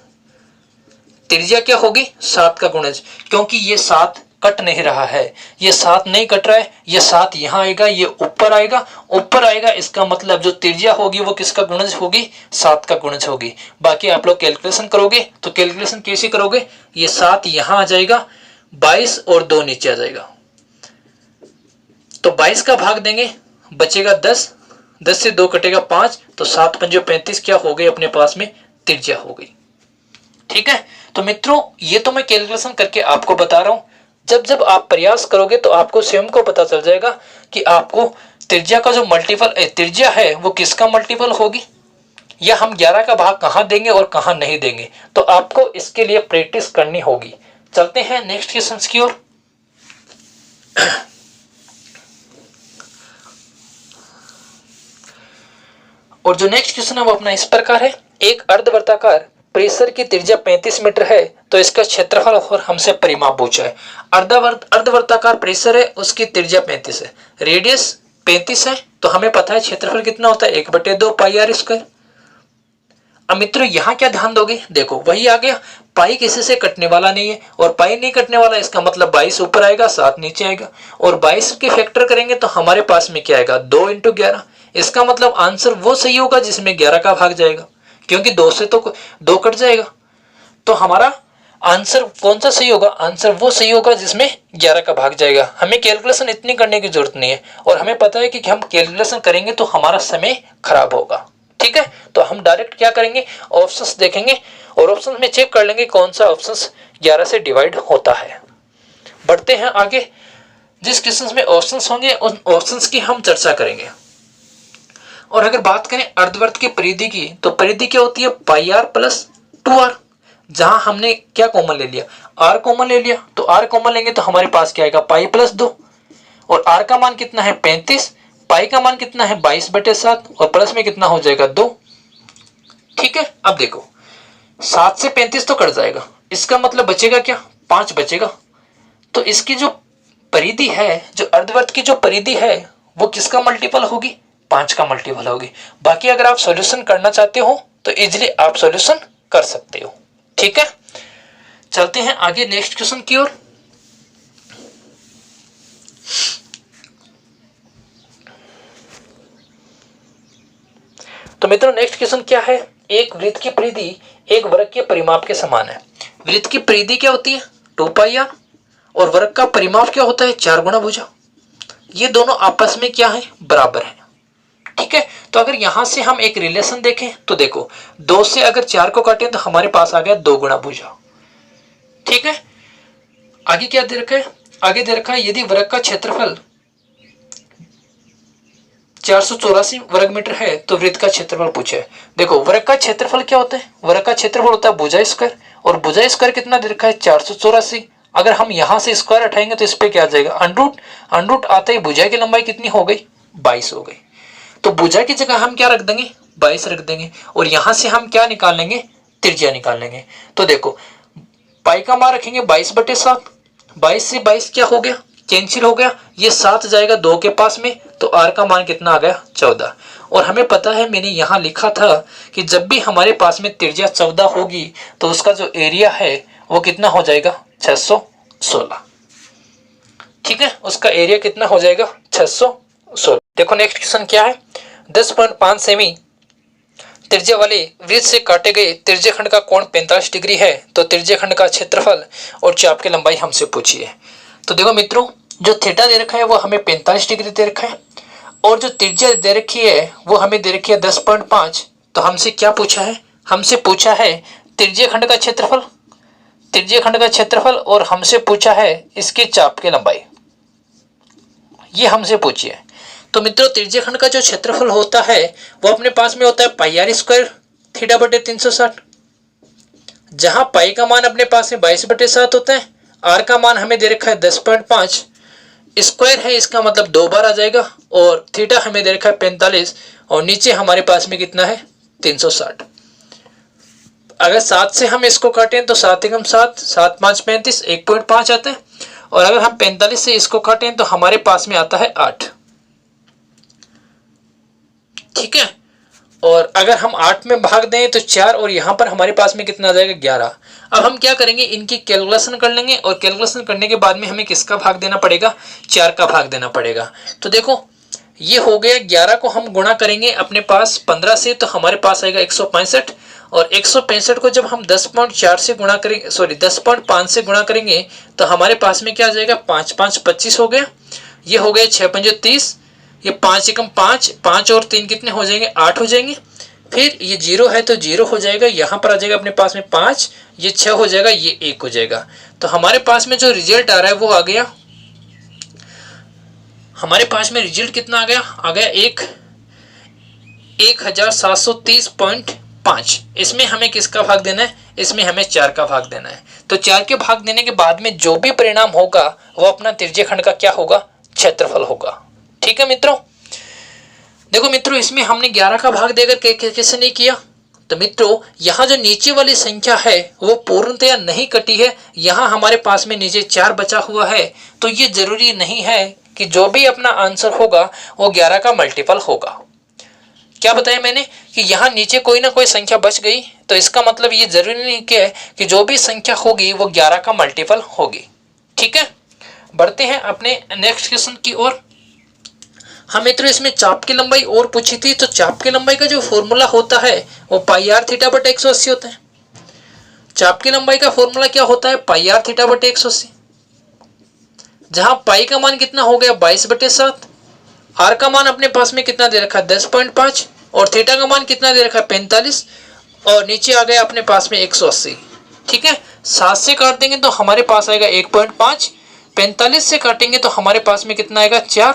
त्रिज्या क्या होगी, 7 का गुणज, क्योंकि ये 7 कट नहीं रहा है, ये 7 नहीं कट रहा है, ये 7 यहां आएगा, ये ऊपर आएगा, ऊपर आएगा, इसका मतलब जो त्रिज्या होगी वो किसका गुणज होगी, 7 का गुणज होगी। बाकी आप लोग कैलकुलेशन करोगे तो कैलकुलेशन कैसे करोगे, ये 7 यहां आ जाएगा, 22 और 2 नीचे आ जाएगा, तो 22 का भाग देंगे, बचेगा 10, 10 से 2 कटेगा 5, तो 7 पंजे 35 क्या हो गई, अपने पास में त्रिज्या हो गई। ठीक है, तो मित्रों ये तो मैं कैलकुलेशन करके आपको बता रहा हूं, जब जब आप प्रयास करोगे तो आपको स्वयं को पता चल जाएगा कि आपको त्रिज्या का जो मल्टीपल त्रिज्या है वो किसका मल्टीपल होगी, या हम 11 का भाग कहां देंगे और कहां नहीं देंगे। तो आपको इसके लिए प्रैक्टिस करनी होगी। चलते हैं नेक्स्ट क्वेश्चन की ओर। और जो नेक्स्ट क्वेश्चन है वो अपना इस प्रकार है, एक अर्धवर्ताकार परिसर की त्रिज्या 35 मीटर है, तो इसका क्षेत्रफल और हमसे परिमाप पूछा है। अर्धवर्ताकार परिसर है, उसकी त्रिज्या 35 है, रेडियस 35 है, तो हमें पता है क्षेत्रफल कितना होता है, 1/2 पाई आर स्क्वायर। अब मित्रों यहाँ क्या ध्यान दोगे, देखो वही आ गया, पाई किसी से कटने वाला नहीं है, और पाई नहीं कटने वाला, इसका मतलब 22 ऊपर आएगा, 7 नीचे आएगा, और 22 के फैक्टर करेंगे तो हमारे पास में क्या आएगा, 2 × 11। इसका मतलब आंसर वो सही होगा जिसमें 11 का भाग जाएगा, क्योंकि 2 से तो 2 कट जाएगा, तो हमारा आंसर कौन सा सही होगा, आंसर वो सही होगा जिसमें 11 का भाग जाएगा। हमें कैलकुलेशन इतनी करने की जरूरत नहीं है, और हमें पता है कि हम कैलकुलेशन करेंगे तो हमारा समय खराब होगा। ठीक है, तो हम डायरेक्ट क्या करेंगे, ऑप्शंस देखेंगे और ऑप्शंस में चेक कर लेंगे कौन सा ऑप्शंस 11 से डिवाइड होता है। बढ़ते हैं आगे, जिस क्वेश्चन में ऑप्शंस होंगे उन ऑप्शंस की हम चर्चा करेंगे। और अगर बात करें अर्धवर्त की परिधि की, तो परिधि क्या होती है, पाई आर प्लस 2r। जहां हमने क्या कॉमन ले लिया, r कॉमन ले लिया, तो r कॉमन लेंगे तो हमारे पास क्या आएगा, पाई प्लस 2, और r का मान कितना है 35, पाई का मान कितना है 22/7, और प्लस में कितना हो जाएगा 2। ठीक है, अब देखो 7 से 35 तो कट जाएगा, इसका मतलब बचेगा क्या, 5 बचेगा। तो इसकी जो परिधि है, जो अर्धवर्त की जो परिधि है वो किसका मल्टीपल होगी, 5 का मल्टीपल होगी। बाकी अगर आप सॉल्यूशन करना चाहते हो तो इजीली आप सॉल्यूशन कर सकते हो। ठीक है, चलते हैं आगे नेक्स्ट क्वेश्चन की ओर। तो मित्रों नेक्स्ट क्वेश्चन क्या है, एक वृत्त की परिधि एक वर्ग के परिमाप के समान है। वृत्त की परिधि क्या होती है, 2πr, और वर्ग का परिमाप क्या होता है, 4 गुणा भुजा। ये दोनों आपस में क्या है, बराबर है। ठीक है, तो अगर यहां से हम एक रिलेशन देखें तो देखो 2 से अगर 4 को काटें तो हमारे पास आ गया 2 गुणा भुजा। ठीक है, आगे क्या दे रखा है, आगे दे रखा है यदि वर्ग का क्षेत्रफल 484 वर्ग मीटर है तो वृत्त का क्षेत्रफल पूछे। देखो वर्ग का क्षेत्रफल क्या होता है, वर्ग का क्षेत्रफल होता है भुजा स्क्वायर, और भुजा स्क्वायर कितना दे रखा है, 484। अगर हम यहां से स्क्वायर हटाएंगे तो इस पे क्या आ जाएगा, अंडरूट, अंडरूट आते ही भुजा की लंबाई कितनी हो गई, 22 हो गई। तो भुजा की जगह हम क्या रख देंगे, 22 रख देंगे, और यहां से हम क्या निकाल लेंगे, त्रिज्या निकाल लेंगे। तो देखो पाई का मान रखेंगे 22/7, 22 से 22 क्या हो गया, कैंसिल हो गया, ये 7 जाएगा 2 के पास में, तो r का मान कितना आ गया, 14। और हमें पता है, मैंने यहां लिखा था कि जब भी हमारे पास में त्रिज्या 14 होगी तो उसका जो एरिया है वो कितना हो जाएगा, 616। ठीक है, उसका एरिया कितना हो जाएगा, 616। देखो नेक्स्ट क्वेश्चन क्या है, 10.5 सेमी त्रिज्या वाले वृत्त से काटे गए त्रिज्य खंड का कोण 45 डिग्री है तो त्रिज्य खंड का क्षेत्रफल और चाप की लंबाई हमसे पूछी है। तो देखो मित्रों, जो थीटा दे रखा है वो हमें 45 डिग्री दे रखा है और जो त्रिज्या दे रखी है वो हमें दे रखी है 10.5। तो हमसे क्या पूछा है? हमसे पूछा है त्रिज्य खंड का क्षेत्रफल, त्रिज्य खंड का क्षेत्रफल और हमसे पूछा है इसके चाप की लंबाई, ये हमसे पूछी है। तो मित्रों, त्रिज्य खंड का जो क्षेत्रफल होता है वो अपने पास में होता है पाई आर स्क्वायर थीटा बटे 360, जहां पाई का मान अपने पास में 22/7 होता है, आर का मान हमें दे रखा है 10.5, स्क्वायर है इसका मतलब 2 बार आ जाएगा और थीटा हमें दे रखा है 45 और नीचे हमारे पास में कितना है 360। अगर 7 से हम इसको काटें तो 7 एकम 7, 7 5 35, 1.5 आता है और अगर हम 45 से इसको काटें तो हमारे पास में आता है 8। ठीक है, और अगर हम 8 में भाग दें तो 4 और यहां पर हमारे पास में कितना आ जाएगा 11। अब हम क्या करेंगे, इनकी कैलकुलेशन कर लेंगे और कैलकुलेशन करने के बाद में हमें किसका भाग देना पड़ेगा, 4 का भाग देना पड़ेगा। तो देखो ये हो गया, 11 को हम गुणा करेंगे अपने पास 15 से तो हमारे पास आएगा 165 और 165 को जब हम 10.4 से गुणा करेंगे, सॉरी 10.5 से गुणा करेंगे तो हमारे पास में क्या आ जाएगा 5 5 25 हो गया, ये हो गया 6 5 30, ये 5 एकम 5, 5 और 3 कितने हो जाएंगे 8 हो जाएंगे। फिर ये 0 है तो 0 हो जाएगा, यहाँ पर आ जाएगा अपने पास में 5, ये 6 हो जाएगा, ये 1 हो जाएगा। तो हमारे पास में जो रिजल्ट आ रहा है वो आ गया, हमारे पास में रिजल्ट कितना आ गया 1730.5। इसमें हमें किसका भाग देना है, इसमें हमें 4 का भाग देना है। तो 4 के भाग देने के बाद में जो भी परिणाम होगा वो अपना त्रिज्य खंड का क्या होगा, क्षेत्रफल होगा। ठीक है मित्रों, देखो मित्रों इसमें हमने 11 का भाग देकर कैसे नहीं किया, तो मित्रों यहाँ जो नीचे वाली संख्या है वो पूर्णतया नहीं कटी है, यहाँ हमारे पास में नीचे 4 बचा हुआ है। तो ये जरूरी नहीं है कि जो भी अपना आंसर होगा वो 11 का मल्टीपल होगा। क्या बताया मैंने कि यहाँ नीचे कोई ना कोई संख्या बच गई, तो इसका मतलब ये जरूरी नहीं कि जो भी संख्या होगी वो 11 का मल्टीपल होगी। ठीक है, बढ़ते हैं अपने नेक्स्ट क्वेश्चन की ओर। हम मित्रों इसमें चाप की लंबाई और पूछी थी, तो चाप की लंबाई का जो फॉर्मूला होता है वो पाई आर थीटा बटे 180 होता है। चाप की लंबाई का फॉर्मूला क्या होता है, पाई आर थीटा बटे 180, जहां पाई का मान कितना हो गया 22/7, आर का मान अपने पास में कितना दे रखा है 10.5 और थीटा का मान कितना दे रखा है 45 और नीचे आ गया अपने पास में 180। ठीक है, 7 से काट देंगे तो हमारे पास आएगा 1.5, 45 से काटेंगे तो हमारे पास में कितना आएगा 4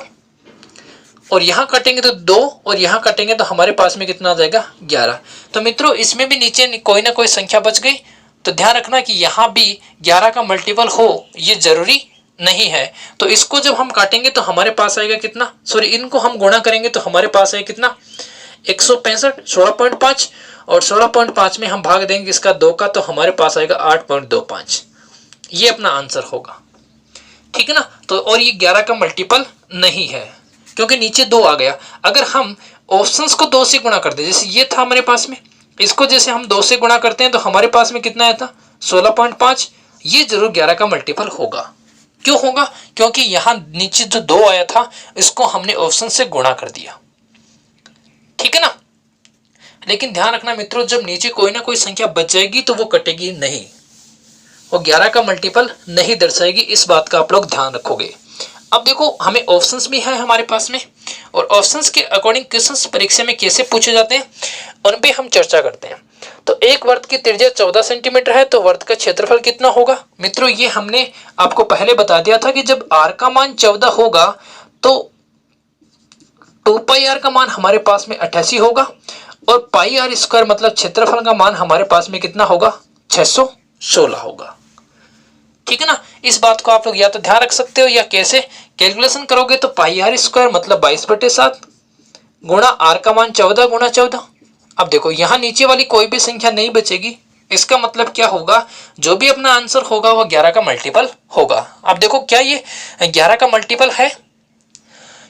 और यहाँ काटेंगे तो 2 और यहाँ काटेंगे तो हमारे पास में कितना आ जाएगा 11। तो मित्रों इसमें भी नीचे कोई ना कोई संख्या बच गई, तो ध्यान रखना कि यहाँ भी 11 का मल्टीपल हो ये जरूरी नहीं है। तो इसको जब हम काटेंगे तो हमारे पास आएगा कितना, सॉरी इनको हम गुणा करेंगे तो हमारे पास आएगा कितना 165, 16.5 और 16.5 में हम भाग देंगे इसका 2 का तो हमारे पास आएगा 8.25। ये अपना आंसर होगा। ठीक है ना, तो और ये 11 का मल्टीपल नहीं है क्योंकि नीचे 2 आ गया। अगर हम ऑप्शंस को 2 से गुणा कर दे, जैसे ये था हमारे पास में, इसको जैसे हम 2 से गुणा करते हैं तो हमारे पास में कितना आया था 16.5, ये जरूर 11 का मल्टीपल होगा। क्यों होगा, क्योंकि यहाँ नीचे जो 2 आया था इसको हमने ऑप्शन से गुणा कर दिया। ठीक है ना, लेकिन ध्यान रखना मित्रों जब नीचे कोई ना कोई संख्या बच जाएगी तो वो कटेगी नहीं, वो 11 का मल्टीपल नहीं दर्शाएगी, इस बात का आप लोग ध्यान रखोगे। अब देखो हमें ऑप्शंस भी है हमारे पास में और ऑप्शंस के अकॉर्डिंग क्वेश्चंस परीक्षा में कैसे पूछे जाते हैं उन पे हम चर्चा करते हैं। तो एक वर्त की त्रिज्या 14 सेंटीमीटर है तो वर्त का क्षेत्रफल कितना होगा। मित्रों ये हमने आपको पहले बता दिया था कि जब r का मान 14 होगा तो 2 पाई r का मान हमारे पास में 88 होगा और पाई r स्क्वायर मतलब क्षेत्रफल का मान हमारे पास में कितना होगा 616 होगा। ठीक है ना, इस बात को आप लोग या तो ध्यान रख सकते हो या कैसे कैलकुलेशन करोगे तो पाई आर स्क्वायर मतलब 22/7 गुणा आर का मान 14 गुणा 14। अब देखो यहाँ नीचे वाली कोई भी संख्या नहीं बचेगी, इसका मतलब क्या होगा जो भी अपना आंसर होगा वो 11 का मल्टीपल होगा। अब देखो क्या ये 11 का मल्टीपल है,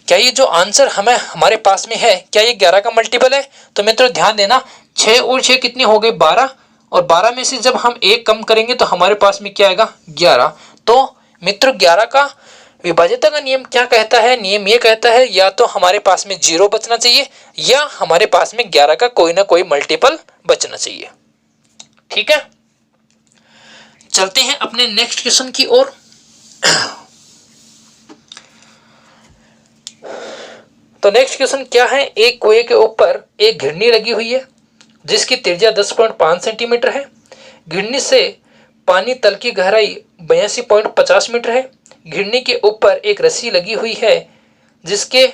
क्या ये जो आंसर हमारे पास में है क्या ये 11 का मल्टीपल है। तो मित्रों ध्यान देना 6 और 6 कितने हो गए 12 और 12 में से जब हम 1 कम करेंगे तो हमारे पास में क्या आएगा 11। तो मित्रों 11 का विभाज्यता का नियम क्या कहता है? नियम ये कहता है या तो हमारे पास में 0 बचना चाहिए या हमारे पास में 11 का कोई ना कोई मल्टीपल बचना चाहिए। ठीक है, चलते हैं अपने नेक्स्ट क्वेश्चन की ओर। तो नेक्स्ट क्वेश्चन क्या है? एक कुएं के ऊपर एक घिरनी लगी हुई है जिसकी त्रिज्या 10.5 सेंटीमीटर है। घिरनी से पानी तल की गहराई 82.50 मीटर है। घिरनी के ऊपर एक रस्सी लगी हुई है जिसके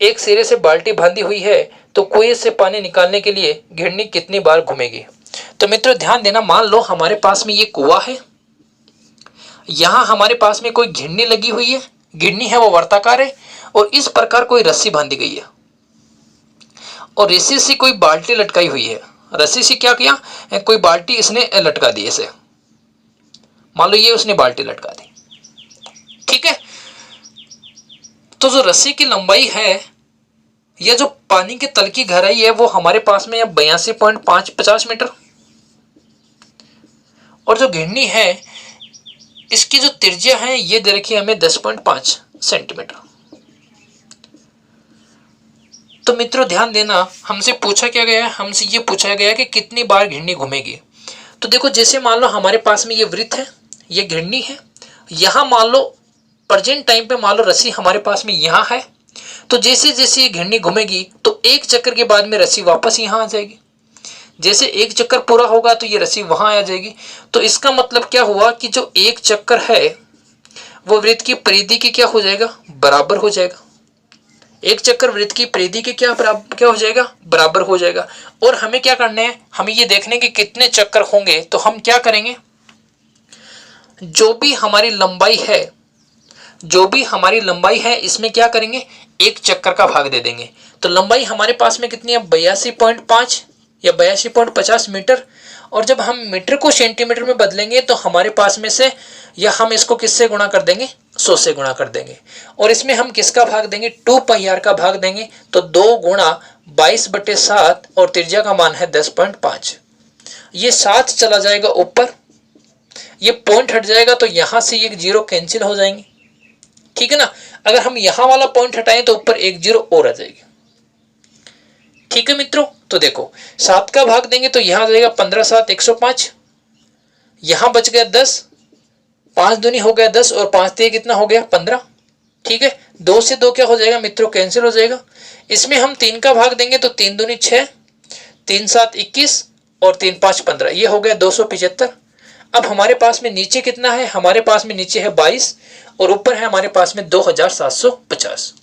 एक सिरे से बाल्टी बांधी हुई है। तो कुएं से पानी निकालने के लिए घिरनी कितनी बार घूमेगी? तो मित्रों ध्यान देना, मान लो हमारे पास में ये कुआं है, यहां हमारे पास में कोई घिरनी लगी हुई है, घिरनी है वो वर्ताकार है और इस प्रकार कोई रस्सी बांधी गई है और रस्सी से कोई बाल्टी लटकाई हुई है। रस्सी से क्या किया? कोई बाल्टी इसने लटका दी ऐसे, मान लो ये उसने बाल्टी लटका दी। ठीक है, तो जो रस्सी की लंबाई है या जो पानी के तल की गहराई है वो हमारे पास में 82.50 मीटर, और जो घिरनी है इसकी जो त्रिज्या है ये दे रखी है हमें 10.5 सेंटीमीटर। तो मित्रों ध्यान देना, हमसे पूछा क्या गया है? हमसे ये पूछा गया कि कितनी बार घिरनी घूमेगी। तो देखो, जैसे मान लो हमारे पास में ये वृत्त है, ये घिरनी है, यहां मान लो प्रेजेंट टाइम पे मान लो रस्सी हमारे पास में यहां है, तो जैसे जैसे ये घिरनी घूमेगी तो एक चक्कर के बाद में रस्सी वापस यहां आ जाएगी। जैसे एक चक्कर पूरा होगा तो ये रस्सी वहां आ जाएगी। तो इसका मतलब क्या हुआ कि जो एक चक्कर है वो वृत्त की परिधि के क्या हो जाएगा? बराबर हो जाएगा। एक चक्कर वृत्त की परिधि के क्या हो जाएगा? बराबर हो जाएगा। और हमें क्या करना है? हमें ये देखने के कितने चक्कर होंगे। तो हम क्या करेंगे, जो भी हमारी लंबाई है इसमें क्या करेंगे? एक चक्कर का भाग दे देंगे। तो लंबाई हमारे पास में कितनी है? 82.5 या 82.50 मीटर। और जब हम मीटर को सेंटीमीटर में बदलेंगे तो हमारे पास में से, या हम इसको किससे गुणा कर देंगे? 100 से गुणा कर देंगे। और इसमें हम किसका भाग देंगे? 2πr का भाग देंगे। तो 2 गुणा 22/7 और त्रिज्या का मान है 10.5। ये 7 चला जाएगा ऊपर, ये पॉइंट हट जाएगा तो यहां से ये 0 कैंसिल हो जाएंगे। ठीक है ना? अगर हम यहां वाला पॉइंट हटाएं तो ऊपर 1 0 और आ जाएगी। ठीक है मित्रों, तो देखो 7 का भाग देंगे तो यहां आ जाएगा 15 7 105, यहां बच गया 10, 5 दूनी हो गया 10 और 5 3 कितना हो गया? 15। ठीक है, 2 से 2 क्या हो जाएगा मित्रों? कैंसिल हो जाएगा। इसमें हम 3 का भाग देंगे तो 3 दूनी 6, 3 7 21 और 3 5 15, ये हो गया 275। अब हमारे पास में नीचे कितना है? हमारे पास में नीचे है 22 और ऊपर है हमारे पास में 2750।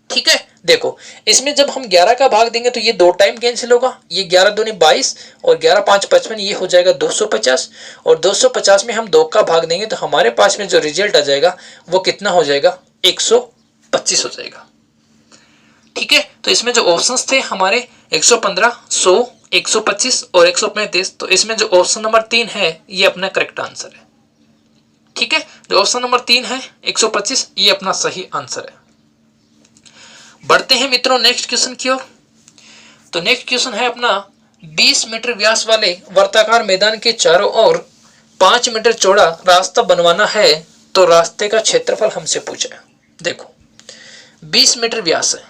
ठीक है, देखो इसमें जब हम 11 का भाग देंगे तो ये 2 टाइम कैंसिल होगा, ये 11 दूनी 22 और 11 5 55, ये हो जाएगा 250 और 250 में हम 2 का भाग देंगे तो हमारे पास में जो रिजल्ट आ जाएगा वो कितना हो जाएगा? 125 हो जाएगा। ठीक है, तो इसमें जो ऑप्शंस थे हमारे 115, 100, 125 और 135, तो इसमें जो ऑप्शन नंबर 3 है ये अपना करेक्ट आंसर है। ठीक है, जो ऑप्शन नंबर 3 है 125, ये अपना सही आंसर है। बढ़ते हैं मित्रों नेक्स्ट क्वेश्चन की ओर। तो नेक्स्ट क्वेश्चन है अपना 20 मीटर व्यास वाले वर्ताकार मैदान के चारों ओर 5 मीटर चौड़ा रास्ता बनवाना है, तो रास्ते का क्षेत्रफल हमसे पूछा है। देखो 20 मीटर व्यास है,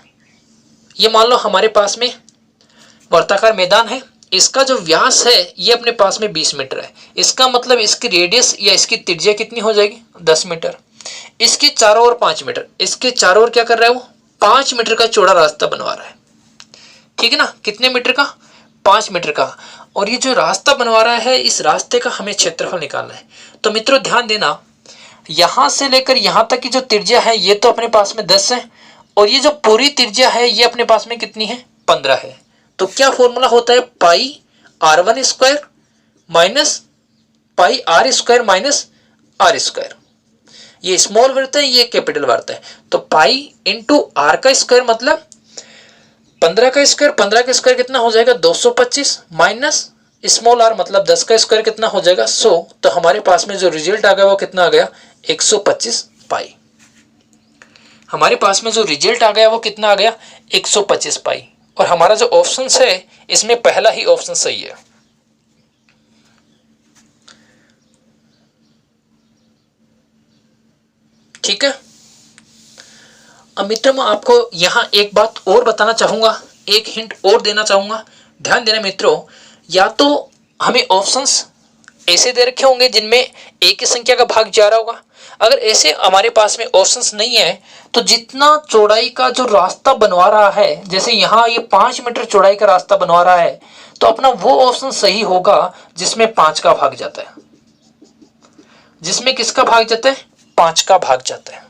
ये मान लो हमारे पास में वर्ताकार मैदान है, इसका जो व्यास है ये अपने पास में 20 मीटर है। इसका मतलब इसकी रेडियस या इसकी त्रिज्या कितनी हो जाएगी? 10 मीटर। इसके चारों ओर 5 मीटर, इसके चारों ओर क्या कर रहा है? वो 5 मीटर का चौड़ा रास्ता बनवा रहा है। ठीक है ना? कितने मीटर का? 5 मीटर का। और ये जो रास्ता बनवा रहा है इस रास्ते का हमें क्षेत्रफल निकालना है। तो मित्रों ध्यान देना, यहां से लेकर यहां तक की जो त्रिज्या है ये तो अपने पास में 10 है और ये जो पूरी त्रिज्या है ये अपने पास में कितनी है? 15 है। तो क्या फॉर्मूला होता है? पाई r1 square minus pi r square minus r square. ये स्मॉल वृत्त है, ये कैपिटल वृत्त है। तो पाई इंटू r का स्क्वायर मतलब 15 का स्क्वायर, 15 का स्क्वायर कितना हो जाएगा? 225 माइनस स्मॉल r मतलब 10 का स्क्वायर कितना हो जाएगा? 100। तो हमारे पास में जो रिजल्ट आ गया वो कितना आ गया? 125 पाई। हमारे पास में जो रिजल्ट आ गया वो कितना आ गया? 125 पाई। और हमारा जो ऑप्शन है इसमें पहला ही ऑप्शन सही है। ठीक है। अब मित्रों मैं आपको यहाँ एक बात और बताना चाहूँगा, एक हिंट और देना चाहूँगा। ध्यान देना मित्रों, या तो हमें ऑप्शंस ऐसे दे रखे होंगे जिनमें एक ही संख्या का भाग जा रहा होगा। अगर ऐसे हमारे पास में ऑप्शंस नहीं है तो जितना चौड़ाई का जो रास्ता बनवा रहा है, जैसे यहाँ ये 5 मीटर चौड़ाई का रास्ता बनवा रहा है, तो अपना वो ऑप्शन सही होगा जिसमें 5 का भाग जाता है। जिसमें किसका भाग जाता है? 5 का भाग जाता है।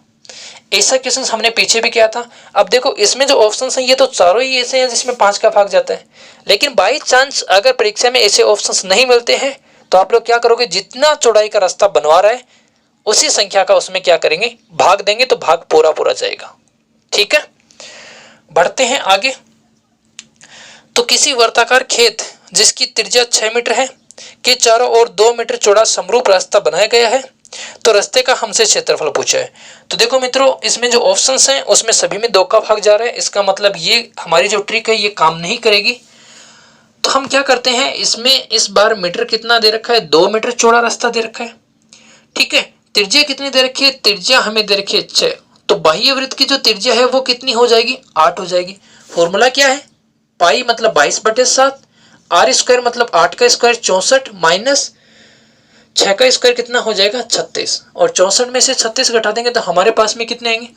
ऐसा क्वेश्चन हमने पीछे भी किया था। अब देखो इसमें जो ऑप्शंस हैं ये तो चारों ही ऐसे हैं जिसमें 5 का भाग जाता है, लेकिन बाई चांस अगर परीक्षा में ऐसे ऑप्शंस नहीं मिलते हैं तो आप लोग क्या करोगे, जितना चौड़ाई का रास्ता बनवा रहा है उसी संख्या का उसमें क्या करेंगे, भाग देंगे, तो भाग पूरा पूरा जाएगा। ठीक है, बढ़ते हैं आगे। तो किसी वर्ताकार खेत जिसकी त्रिज्या 6 मीटर है के चारों ओर 2 मीटर चौड़ा समरूप रास्ता बनाया गया है, तो रास्ते का हमसे क्षेत्रफल पूछा है। तो देखो मित्रों, इसमें जो ऑप्शंस हैं उसमें सभी में 2 का भाग जा रहा है। इसका मतलब ये हमारी जो ट्रिक है ये काम नहीं करेगी। तो हम क्या करते हैं, इसमें इस बार मीटर कितना दे रखा है, 2 मीटर चौड़ा रास्ता दे रखा है। ठीक है, त्रिज्या कितनी दे रखी है, त्रिज्या हमें दे रखी है 6, तो बाह्य वृत्त की जो त्रिज्या है वो कितनी हो जाएगी, 8 हो जाएगी। फॉर्मूला क्या है, पाई मतलब 22/7, आर स्क्वायर मतलब 8 का स्क्वायर 64 माइनस 6 का स्क्वायर कितना हो जाएगा 36, और 64 में से 36 घटा देंगे तो हमारे पास में कितने आएंगे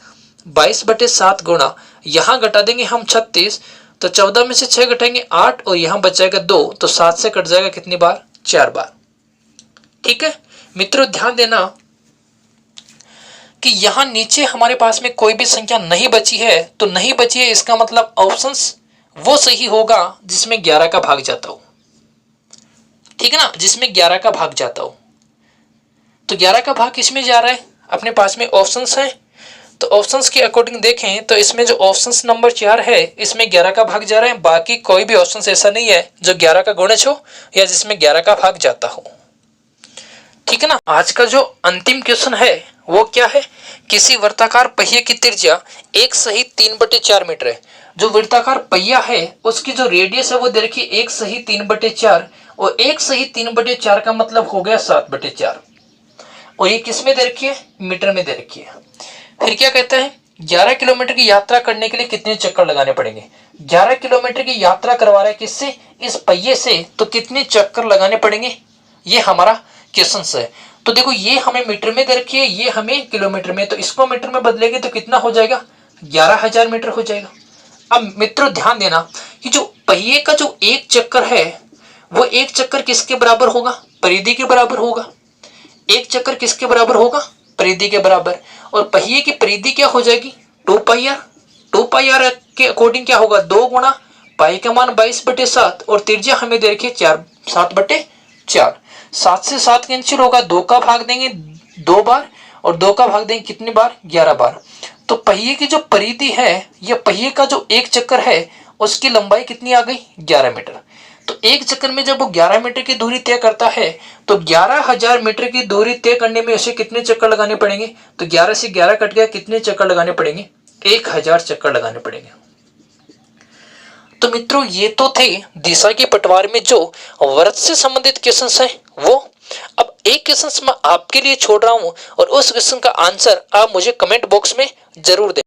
22/7 गुणा यहाँ घटा देंगे हम 36, तो 14 में से 6 घटाएंगे 8 और यहाँ बच जाएगा 2, तो 7 से कट जाएगा कितनी बार, 4 बार। ठीक है मित्रों, ध्यान देना कि यहाँ नीचे हमारे पास में कोई भी संख्या नहीं बची है, तो नहीं बची है इसका मतलब ऑप्शंस वो सही होगा जिसमें 11 का भाग जाता हो। ठीक है ना, जिसमें 11 का भाग जाता हो। तो 11 का भाग किसमें जा रहा है, अपने पास में ऑप्शंस है, तो ऑप्शंस के अकॉर्डिंग देखें तो इसमें जो ऑप्शंस नंबर 4 है इसमें 11 का भाग जा रहा है। बाकी कोई भी ऑप्शन ऐसा नहीं है जो 11 का गुणज हो या जिसमें 11 का भाग जाता हो। ठीक है ना, आज का जो अंतिम क्वेश्चन है वो क्या है, किसी वर्ताकार पहिए की त्रिज्या 1 सहित 3/4 मीटर है। जो वृत्ताकार पहिया है उसकी जो रेडियस है वो दे रखी है 1 सहित 3/4, और 1 सहित 3/4 का मतलब हो गया 7/4, और ये किस में दे रखी है, मीटर में दे रखी है। फिर क्या कहता है, 11 किलोमीटर की यात्रा करने के लिए कितने चक्कर लगाने पड़ेंगे। 11 किलोमीटर की यात्रा करवा रहा है किससे, इस पहिए से, तो कितने चक्कर लगाने पड़ेंगे, ये हमारा क्वेश्चन है। तो देखो ये हमें मीटर में दे रखी है, ये हमें किलोमीटर में, तो इसको मीटर में बदलेंगे तो कितना हो जाएगा, 11,000 मीटर हो जाएगा। अब मित्रों ध्यान देना कि जो पहिए का जो एक चक्कर है वो एक चक्कर किसके बराबर होगा, परिधि के बराबर होगा। एक चक्कर किसके बराबर होगा, परिधि के बराबर, और पहिए की परिधि क्या हो जाएगी 2πr। 2πr के अकॉर्डिंग क्या होगा, 2 गुणा पाई का मान 22/7, और त्रिज्या हमें दे रखी है 7/4। 7 से 7 कैंसिल होगा, 2 का भाग देंगे 2 बार, और 2 का भाग देंगे कितनी बार, 11 बार। तो पहिए की जो परिधि है, ये पहिए का जो एक चक्कर है उसकी लंबाई कितनी आ गई, 11 मीटर। तो एक चक्कर में जब वो 11 मीटर की दूरी तय करता है तो 11,000 मीटर की दूरी तय करने में उसे कितने चक्कर लगाने पड़ेंगे, तो 11 से 11 कट गया, कितने चक्कर लगाने पड़ेंगे, 1000 चक्कर लगाने पड़ेंगे। तो मित्रों ये तो थे दिशा के पटवार में जो वृत्त से संबंधित क्वेश्चन है वो। अब एक क्वेश्चन मैं आपके लिए छोड़ रहा हूं, और उस क्वेश्चन का आंसर आप मुझे कमेंट बॉक्स में जरूर दें।